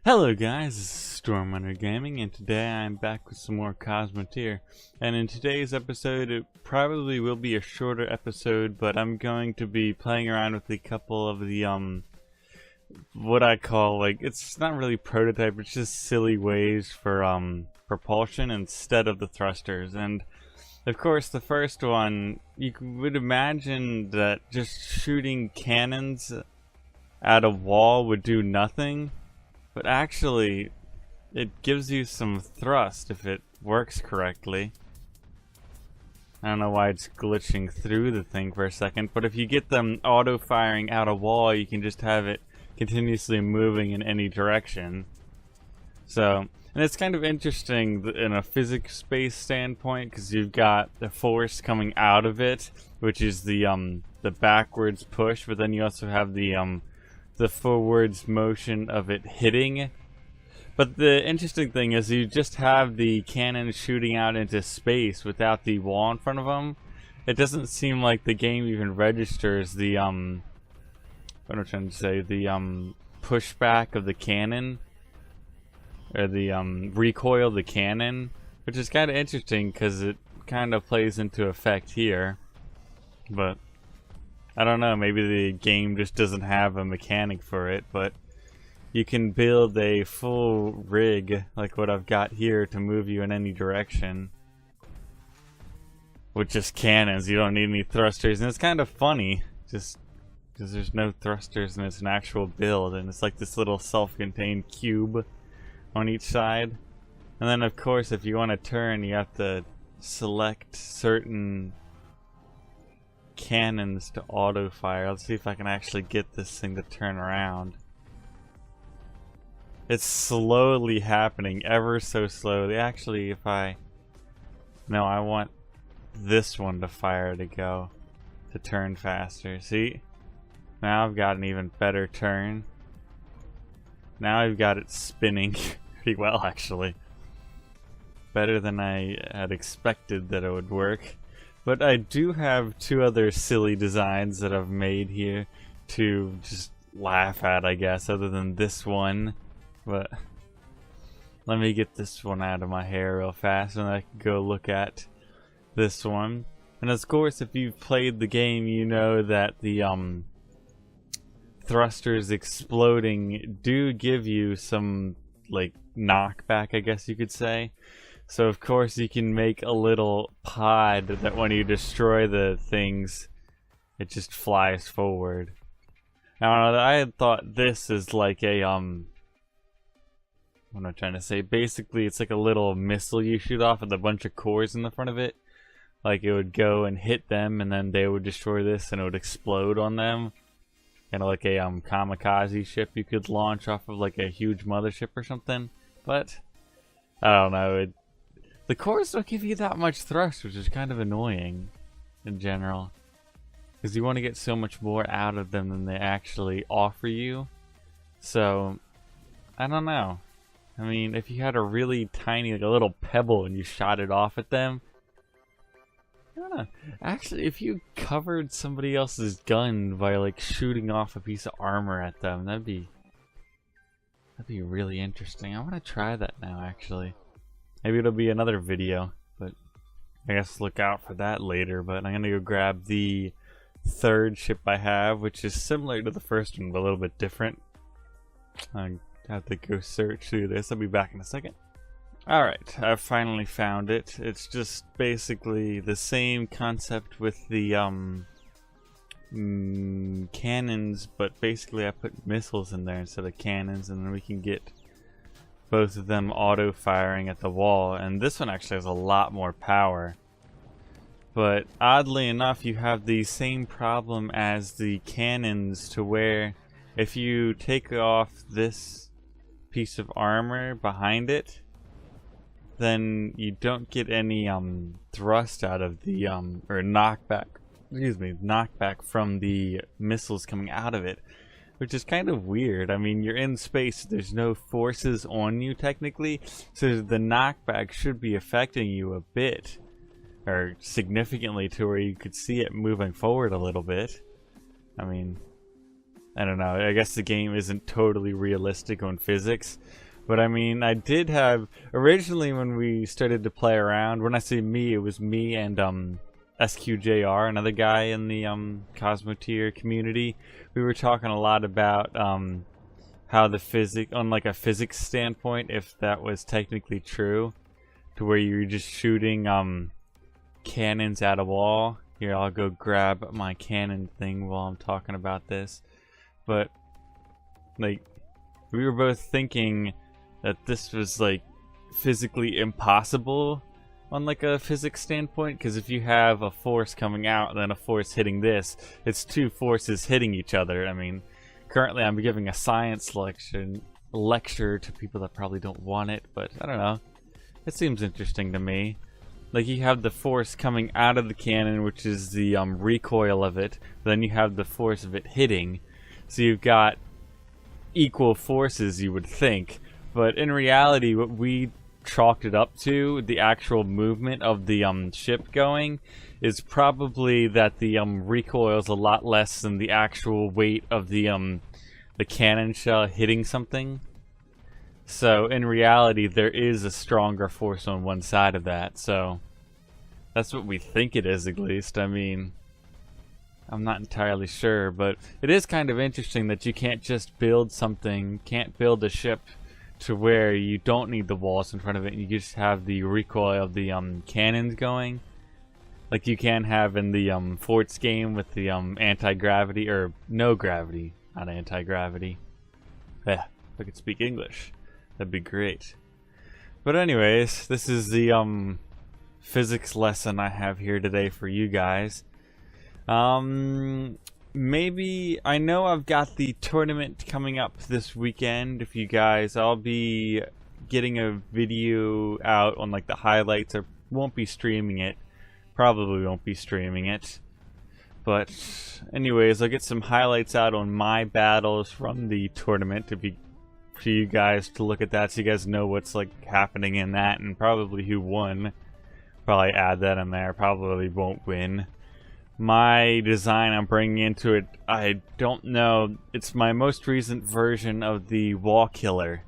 Hello guys, this is StormRunner Gaming, and today I'm back with some more Cosmoteer. And in today's episode, it probably will be a shorter episode, but I'm going to be playing around with a couple of the, what I call, like, it's not really prototype, it's just silly ways for, propulsion instead of the thrusters. And, of course, the first one, you would imagine that just shooting cannons at a wall would do nothing. But actually, it gives you some thrust if it works correctly. I don't know why it's glitching through the thing for a second, but if you get them auto-firing out a wall, you can just have it continuously moving in any direction. So, and it's kind of interesting in a physics-based standpoint, because you've got the force coming out of it, which is the backwards push, but then you also have the forwards motion of it hitting. But the interesting thing is you just have the cannon shooting out into space without the wall in front of them. It doesn't seem like the game even registers the what am I trying to say, the pushback of the cannon, or the recoil of the cannon, which is kind of interesting because it kind of plays into effect here. But I don't know, maybe the game just doesn't have a mechanic for it, but you can build a full rig like what I've got here to move you in any direction with just cannons. You don't need any thrusters, and it's kind of funny just because there's no thrusters and it's an actual build, and it's like this little self-contained cube on each side. And then of course if you want to turn, you have to select certain cannons to auto fire. Let's see if I can actually get this thing to turn around. It's slowly happening, ever so slowly. Actually, if I want this one to fire to turn faster. See? Now I've got an even better turn. Now I've got it spinning pretty well, actually. Better than I had expected that it would work. But I do have two other silly designs that I've made here to just laugh at, I guess, other than this one. But let me get this one out of my hair real fast and I can go look at this one. And of course, if you've played the game, you know that the thrusters exploding do give you some, like, knockback, I guess you could say. So of course you can make a little pod that when you destroy the things, it just flies forward. Now I had thought this is like a what am I trying to say? Basically it's like a little missile you shoot off with a bunch of cores in the front of it. Like it would go and hit them and then they would destroy this and it would explode on them. Kind of like a kamikaze ship you could launch off of, like a huge mothership or something. But I don't know, the cores don't give you that much thrust, which is kind of annoying in general. Because you want to get so much more out of them than they actually offer you. So, I don't know. I mean, if you had a really tiny, like a little pebble and you shot it off at them, I don't know. Actually, if you covered somebody else's gun by like shooting off a piece of armor at them, that'd be really interesting. I want to try that now, actually. Maybe it'll be another video, but I guess look out for that later. But I'm gonna go grab the third ship I have, which is similar to the first one, but a little bit different. I have to go search through this. I'll be back in a second. Alright, I've finally found it. It's just basically the same concept with the cannons, but basically I put missiles in there instead of cannons, and then we can get both of them auto firing at the wall. And this one actually has a lot more power, but oddly enough you have the same problem as the cannons, to where if you take off this piece of armor behind it, then you don't get any thrust out of the or knockback from the missiles coming out of it, which is kind of weird. I mean, you're in space, there's no forces on you technically, so the knockback should be affecting you a bit, or significantly, to where you could see it moving forward a little bit. I mean, I don't know, I guess the game isn't totally realistic on physics. But I mean, I did have, originally when we started to play around, when I say me, it was me and SQJR, another guy in the Cosmoteer community. We were talking a lot about how the physics, on like a physics standpoint, if that was technically true, to where you're just shooting cannons at a wall. Here, I'll go grab my cannon thing while I'm talking about this. But like, we were both thinking that this was like physically impossible on like a physics standpoint, because if you have a force coming out and then a force hitting this, it's two forces hitting each other. I mean, currently I'm giving a science lecture to people that probably don't want it, but I don't know. It seems interesting to me. Like, you have the force coming out of the cannon, which is the recoil of it. Then you have the force of it hitting. So you've got equal forces, you would think. But in reality, what we chalked it up to, the actual movement of the ship going, is probably that the recoil is a lot less than the actual weight of the cannon shell hitting something. So in reality, there is a stronger force on one side of that. So that's what we think it is, at least. I mean, I'm not entirely sure, but it is kind of interesting that you can't just build something, can't build a ship to where you don't need the walls in front of it, and you just have the recoil of the cannons going, like you can have in the forts game with the anti-gravity, or no gravity, not anti-gravity. Yeah, if I could speak English, that'd be great. But anyways, this is the physics lesson I have here today for you guys. Maybe, I know I've got the tournament coming up this weekend. If you guys, I'll be getting a video out on like the highlights. I won't be streaming it. Probably won't be streaming it. But anyways, I'll get some highlights out on my battles from the tournament for you guys to look at that, so you guys know what's like happening in that and probably who won. Probably add that in there. Probably won't win. My design I'm bringing into it, I don't know. It's my most recent version of the wall killer,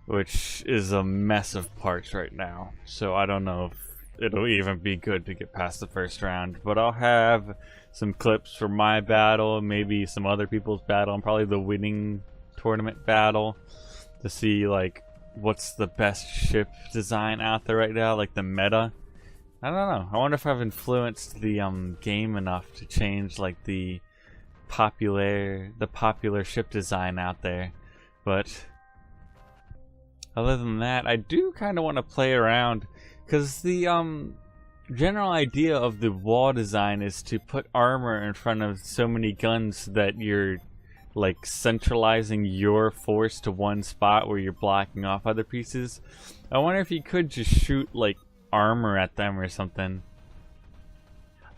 which is a mess of parts right now. So I don't know if it'll even be good to get past the first round. But I'll have some clips for my battle, maybe some other people's battle, and probably the winning tournament battle, to see like what's the best ship design out there right now, like the meta. I don't know. I wonder if I've influenced the game enough to change like the popular ship design out there. But other than that, I do kind of want to play around, because the general idea of the wall design is to put armor in front of so many guns that you're like centralizing your force to one spot where you're blocking off other pieces. I wonder if you could just shoot like armor at them or something.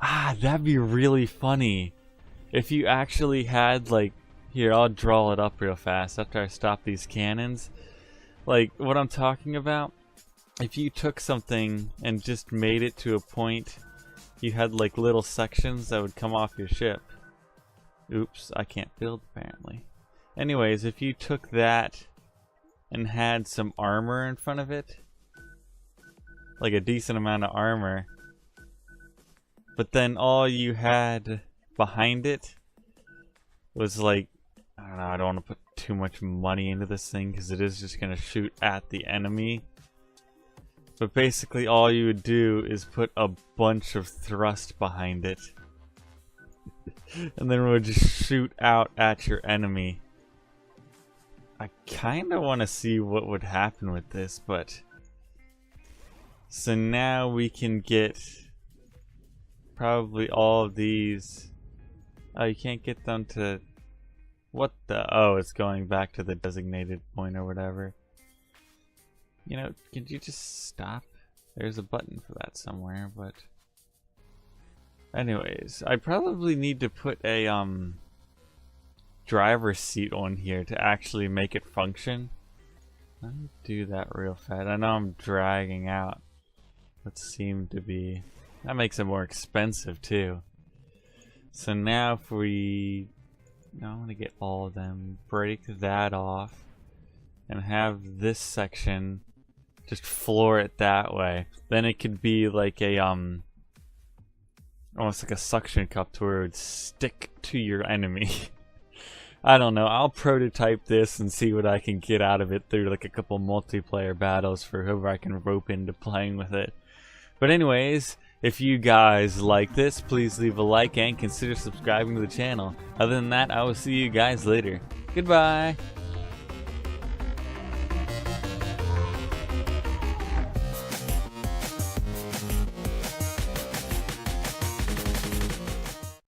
That'd be really funny if you actually had like, here, I'll draw it up real fast after I stop these cannons. Like what I'm talking about, if you took something and just made it to a point, you had like little sections that would come off your ship. Oops, I can't build apparently. Anyways, if you took that and had some armor in front of it, like a decent amount of armor, but then all you had behind it was like, I don't know, I don't want to put too much money into this thing because it is just going to shoot at the enemy. But basically all you would do is put a bunch of thrust behind it. And then it would just shoot out at your enemy. I kind of want to see what would happen with this, but so now we can get probably all of these. Oh, you can't get them to... What the... Oh, it's going back to the designated point or whatever. You know, could you just stop? There's a button for that somewhere, but... Anyways, I probably need to put a driver's seat on here to actually make it function. Let me do that real fast. I know I'm dragging out. That seemed to be... That makes it more expensive too. So now if we Now I'm gonna get all of them, break that off, and have this section just floor it that way. Then it could be like a almost like a suction cup to where it would stick to your enemy. I don't know, I'll prototype this and see what I can get out of it through like a couple multiplayer battles for whoever I can rope into playing with it. But anyways, if you guys like this, please leave a like and consider subscribing to the channel. Other than that, I will see you guys later. Goodbye!